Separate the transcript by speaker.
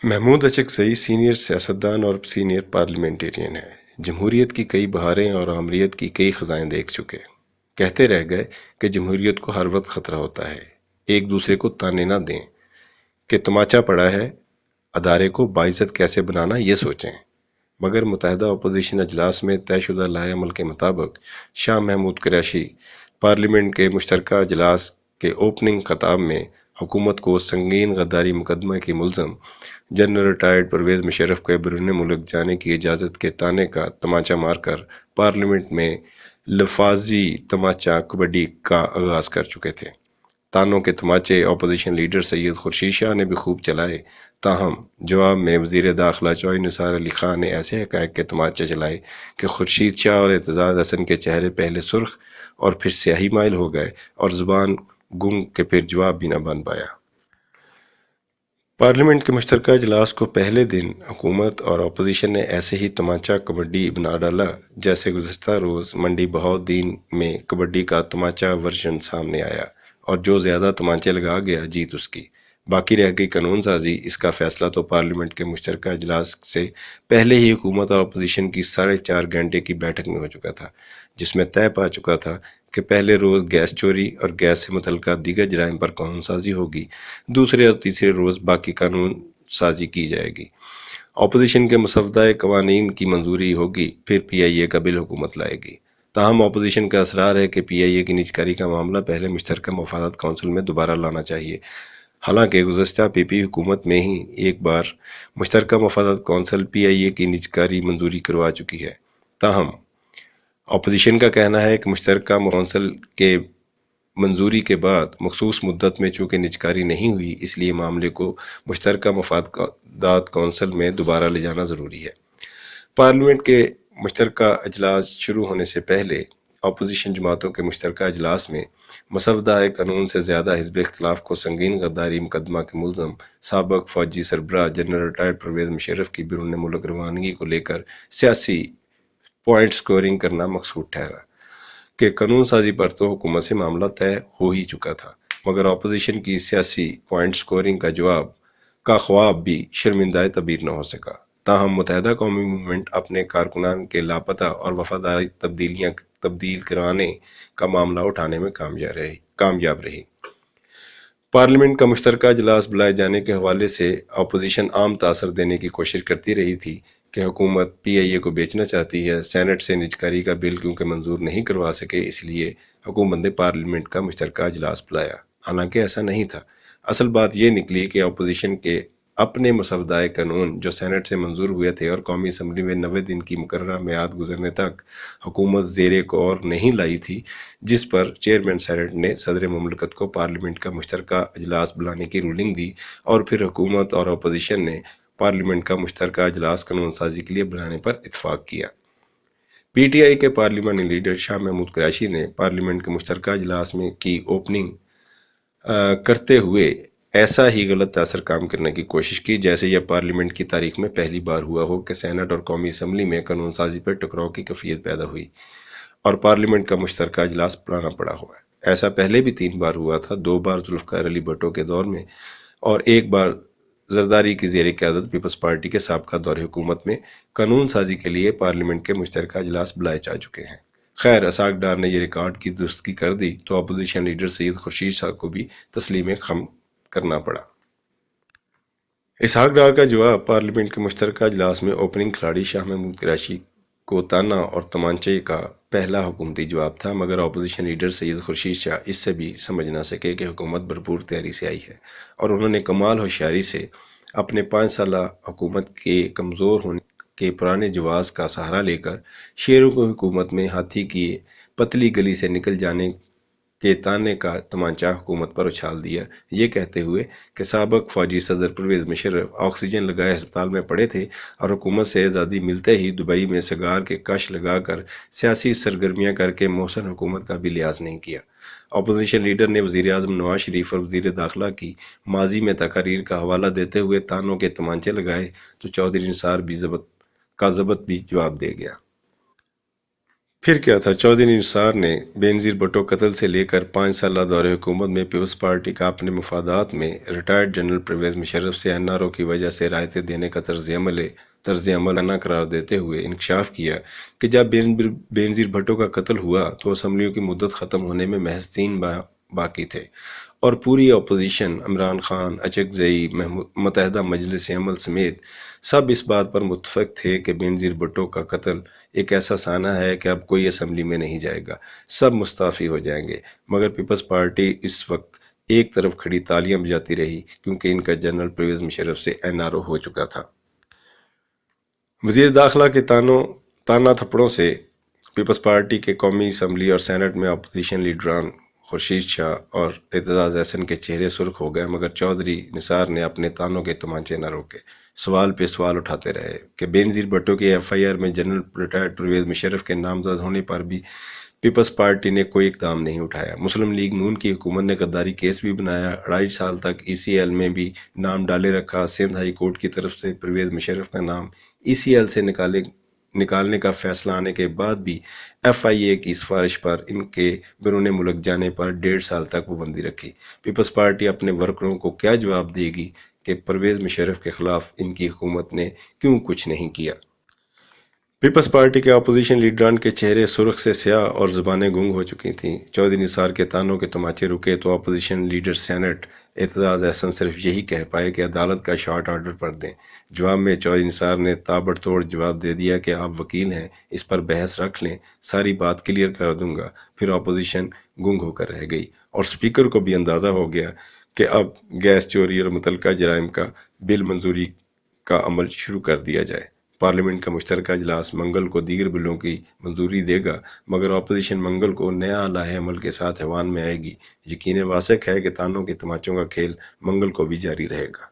Speaker 1: Mahmood Achakzai senior سیاستدان اور senior parliamentarian ہے۔ جمہوریت کی کئی بہاریں اور آمریت کی کئی خزائیں دیکھ چکے۔ کہتے رہ گئے کہ جمہوریت کو ہر وقت خطرہ ہوتا ہے۔ ایک دوسرے کو تانے نہ دیں کہ تماچا پڑا ہے، ادارے کو باعزت کیسے بنانا یہ سوچیں۔ مگر متحدہ اپوزیشن اجلاس میں طے شدہ لائحہ عمل کے مطابق شاہ محمود قریشی پارلیمنٹ کے مشترکہ اجلاس کے اوپننگ خطاب میں حکومت کو سنگین غداری مقدمہ کی ملزم جنرل ریٹائرڈ پرویز مشرف کے بیرون ملک جانے کی اجازت کے طعنے کا تماچا مار کر پارلیمنٹ میں لفاظی تماچا کبڈی کا آغاز کر چکے تھے۔ تانوں کے تماچے اپوزیشن لیڈر سید خورشید شاہ نے بھی خوب چلائے، تاہم جواب میں وزیر داخلہ چوہے نثار علی خان نے ایسے حقائق کے تماچے چلائے کہ خورشید شاہ اور اعتزاز حسن کے چہرے پہلے سرخ اور پھر سیاہی مائل ہو گئے اور زبان گنگ کے پھر جواب بھی نہ بن پایا۔ پارلیمنٹ کے مشترکہ اجلاس کو پہلے دن حکومت اور اپوزیشن نے ایسے ہی تماچا کبڈی بنا ڈالا جیسے گزشتہ روز منڈی بہاؤالدین میں کبڈی کا تماچا ورژن سامنے آیا، اور جو زیادہ تماچے لگا گیا جیت اس کی۔ باقی رہ گئی قانون سازی۔ اس کا فیصلہ تو پارلیمنٹ کے مشترکہ اجلاس سے پہلے ہی حکومت اور اپوزیشن کی 4.5 گھنٹے کی بیٹھک میں ہو چکا تھا، جس میں طے پا چکا تھا کہ پہلے روز گیس چوری اور گیس سے متعلقہ دیگر جرائم پر قانون سازی ہوگی، دوسرے اور تیسرے روز باقی قانون سازی کی جائے گی، اپوزیشن کے مسودہ قوانین کی منظوری ہوگی، پھر پی آئی اے کا بل حکومت لائے گی۔ تاہم اپوزیشن کا اصرار ہے کہ پی آئی اے کی نجکاری کا معاملہ پہلے مشترکہ مفادات کونسل میں دوبارہ لانا چاہیے۔ حالانکہ گزشتہ پی پی حکومت میں ہی ایک بار مشترکہ مفادات کونسل پی آئی اے کی نجکاری منظوری کروا چکی ہے۔ تاہم اپوزیشن کا کہنا ہے کہ مشترکہ کونسل کے منظوری کے بعد مخصوص مدت میں چونکہ نجکاری نہیں ہوئی، اس لیے معاملے کو مشترکہ مفادات کونسل میں دوبارہ لے جانا ضروری ہے۔ پارلیمنٹ کے مشترکہ اجلاس شروع ہونے سے پہلے اپوزیشن جماعتوں کے مشترکہ اجلاس میں مسودہ قانون سے زیادہ حزب اختلاف کو سنگین غداری مقدمہ کے ملزم سابق فوجی سربراہ جنرل ریٹائرڈ پرویز مشرف کی بیرون ملک روانگی کو لے کر سیاسی پوائنٹ سکورنگ کرنا مقصود ٹھہرا کہ قانون سازی پر تو حکومت سے معاملہ طے ہو ہی چکا تھا، مگر اپوزیشن کی سیاسی پوائنٹ سکورنگ کا خواب بھی شرمندہ تعبیر نہ ہو سکا۔ تاہم متحدہ قومی موومنٹ اپنے کارکنان کے لاپتہ اور وفاداری تبدیل کرانے کا معاملہ اٹھانے میں کامیاب رہی۔ پارلیمنٹ کا مشترکہ اجلاس بلائے جانے کے حوالے سے اپوزیشن عام تاثر دینے کی کوشش کرتی رہی تھی کہ حکومت پی آئی اے کو بیچنا چاہتی ہے، سینٹ سے نجکاری کا بل کیونکہ منظور نہیں کروا سکے اس لیے حکومت نے پارلیمنٹ کا مشترکہ اجلاس بلایا۔ حالانکہ ایسا نہیں تھا۔ اصل بات یہ نکلی کہ اپوزیشن کے اپنے مسودہ قانون جو سینٹ سے منظور ہوئے تھے اور قومی اسمبلی میں 90 دن کی مقررہ میعاد گزرنے تک حکومت زیر غور نہیں لائی تھی، جس پر چیئرمین سینٹ نے صدر مملکت کو پارلیمنٹ کا مشترکہ اجلاس بلانے کی رولنگ دی، اور پھر حکومت اور اپوزیشن نے پارلیمنٹ کا مشترکہ اجلاس قانون سازی کے لیے بلانے پر اتفاق کیا۔ پی ٹی آئی کے پارلیمانی لیڈر شاہ محمود قریشی نے پارلیمنٹ کے مشترکہ اجلاس میں کی اوپننگ کرتے ہوئے ایسا ہی غلط اثر کام کرنے کی کوشش کی جیسے یہ پارلیمنٹ کی تاریخ میں پہلی بار ہوا ہو کہ سینٹ اور قومی اسمبلی میں قانون سازی پر ٹکراؤ کی کیفیت پیدا ہوئی اور پارلیمنٹ کا مشترکہ اجلاس بلانا پڑا ہوا ہے۔ ایسا پہلے بھی 3 بار ہوا تھا، 2 بار ذوالفقار علی بھٹو کے دور میں اور 1 بار زرداری کی زیر قیادت پیپلز پارٹی کے سابقہ دور حکومت میں قانون سازی کے لیے پارلیمنٹ کے مشترکہ اجلاس بلائے جا چکے ہیں۔ خیر، اسحاق ڈار نے یہ ریکارڈ کی درستگی کر دی تو اپوزیشن لیڈر سید خورشید شاہ کو بھی تسلیم خم کرنا پڑا۔ اسحاق ڈار کا جواب پارلیمنٹ کے مشترکہ اجلاس میں اوپننگ کھلاڑی شاہ محمود قریشی کو تانا اور تمانچے کا پہلا حکومتی جواب تھا، مگر اپوزیشن لیڈر سید خورشید شاہ اس سے بھی سمجھ نہ سکے کہ حکومت بھرپور تیاری سے آئی ہے، اور انہوں نے کمال ہوشیاری سے اپنے 5 سالہ حکومت کے کمزور ہونے کے پرانے جواز کا سہارا لے کر شیروں کو حکومت میں ہاتھی کی پتلی گلی سے نکل جانے کے تانے کا تمانچہ حکومت پر اچھال دیا، یہ کہتے ہوئے کہ سابق فوجی صدر پرویز مشرف آکسیجن لگائے ہسپتال میں پڑے تھے اور حکومت سے آزادی ملتے ہی دبئی میں سگار کے کش لگا کر سیاسی سرگرمیاں کر کے محسن حکومت کا بھی لحاظ نہیں کیا۔ اپوزیشن لیڈر نے وزیر اعظم نواز شریف اور وزیر داخلہ کی ماضی میں تقاریر کا حوالہ دیتے ہوئے تانوں کے تمانچے لگائے تو چودھری نثار کا ضبط بھی جواب دے گیا۔ پھر کیا تھا؟ چودھری نثار نے بینظیر بھٹو قتل سے لے کر 5 سالہ دور حکومت میں پیپلز پارٹی کا اپنے مفادات میں ریٹائرڈ جنرل پرویز مشرف سے این آر او کی وجہ سے رعایتیں دینے کا طرز عمل نہ قرار دیتے ہوئے انکشاف کیا کہ جب بینظیر بھٹو کا قتل ہوا تو اسمبلیوں کی مدت ختم ہونے میں محض 3 ماہ باقی تھے، اور پوری اپوزیشن، عمران خان، اچکزئی، متحدہ مجلس عمل سمیت سب اس بات پر متفق تھے کہ بینظیر بھٹو کا قتل ایک ایسا سانحہ ہے کہ اب کوئی اسمبلی میں نہیں جائے گا، سب مستعفی ہو جائیں گے۔ مگر پیپلز پارٹی اس وقت ایک طرف کھڑی تالیاں بجاتی رہی کیونکہ ان کا جنرل پرویز مشرف سے این آر او ہو چکا تھا۔ وزیر داخلہ کے تانا تھپڑوں سے پیپلز پارٹی کے قومی اسمبلی اور سینٹ میں اپوزیشن لیڈران خورشید شاہ اور اعتزاز احسن کے چہرے سرخ ہو گئے، مگر چودھری نثار نے اپنے تانوں کے تمانچے نہ روکے، سوال پہ سوال اٹھاتے رہے کہ بینظیر بھٹو کے ایف آئی آر میں جنرل ریٹائرڈ پرویز مشرف کے نامزد ہونے پر بھی پیپلز پارٹی نے کوئی اقدام نہیں اٹھایا۔ مسلم لیگ نون کی حکومت نے غداری کیس بھی بنایا، 2.5 سال تک ای سی ایل میں بھی نام ڈالے رکھا۔ سندھ ہائی کورٹ کی طرف سے پرویز مشرف کا نام ای سی ایل سے نکالنے کا فیصلہ آنے کے بعد بھی ایف آئی اے کی سفارش پر ان کے بیرون ملک جانے پر 1.5 سال تک پابندی رکھی۔ پیپلز پارٹی اپنے ورکروں کو کیا جواب دے گی کہ پرویز مشرف کے خلاف ان کی حکومت نے کیوں کچھ نہیں کیا؟ پیپلز پارٹی کے اپوزیشن لیڈران کے چہرے سرخ سے سیاہ اور زبانیں گونگ ہو چکی تھیں۔ چودھری نثار کے تانوں کے تماچے رکے تو opposition leader Saint Aitzaz Ahsan صرف یہی کہہ پائے کہ عدالت کا شارٹ آرڈر پر دیں۔ جواب میں چودھری نثار نے تابڑ توڑ جواب دے دیا کہ آپ وکیل ہیں، اس پر بحث رکھ لیں، ساری بات کلیئر کر دوں گا۔ پھر اپوزیشن گنگ ہو کر رہ گئی اور اسپیکر کو بھی اندازہ ہو گیا کہ اب گیس چوری اور متعلقہ جرائم کا بل منظوری کا عمل شروع کر دیا جائے۔ پارلیمنٹ کا مشترکہ اجلاس منگل کو دیگر بلوں کی منظوری دے گا، مگر اپوزیشن منگل کو نیا لائحہ عمل کے ساتھ ایوان میں آئے گی۔ یقین واثق ہے کہ تانوں کے تماچوں کا کھیل منگل کو بھی جاری رہے گا۔